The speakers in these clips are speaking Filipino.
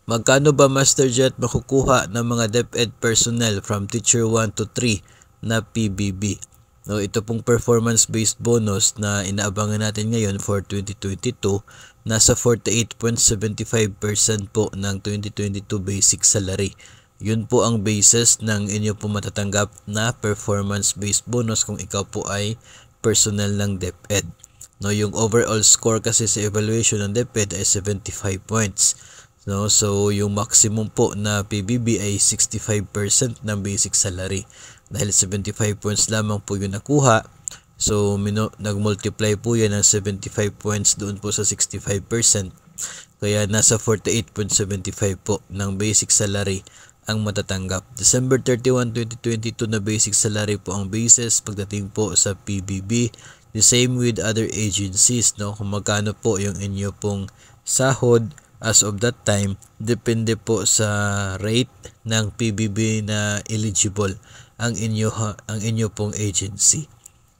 Magkano ba Master Jet makukuha ng mga DepEd personnel from Teacher 1 to 3 na PBB? No, ito pong performance-based bonus na inaabangan natin ngayon for 2022, nasa 48.75% po ng 2022 basic salary. Yun po ang basis ng inyo po matatanggap na performance-based bonus kung ikaw po ay personnel ng DepEd. No, yung overall score kasi sa evaluation ng DepEd ay 75 points. No, so yung maximum po na PBB ay 65% ng basic salary. Dahil 75 points lamang po yung nakuha, so nag-multiply po yan ng 75 points doon po sa 65%. Kaya nasa 48.75 po ng basic salary ang matatanggap. December 31, 2022 na basic salary po ang basis pagdating po sa PBB. The same with other agencies, no? Kung magkano po yung inyo pong sahod as of that time, depende po sa rate ng PBB na eligible ang inyo pong agency.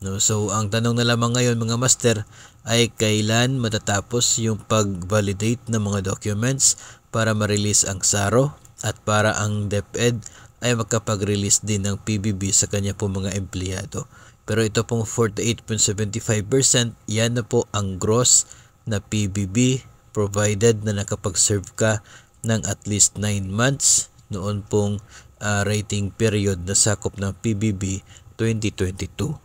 No, so ang tanong na lamang ngayon mga master ay kailan matatapos yung pag-validate ng mga documents para ma-release ang SARO at para ang DepEd ay makapag-release din ng PBB sa kanya po mga empleyado. Pero ito pong 48.75%, yan na po ang gross na PBB provided na nakapag-serve ka ng at least 9 months noon pong rating period na sakop ng PBB 2022.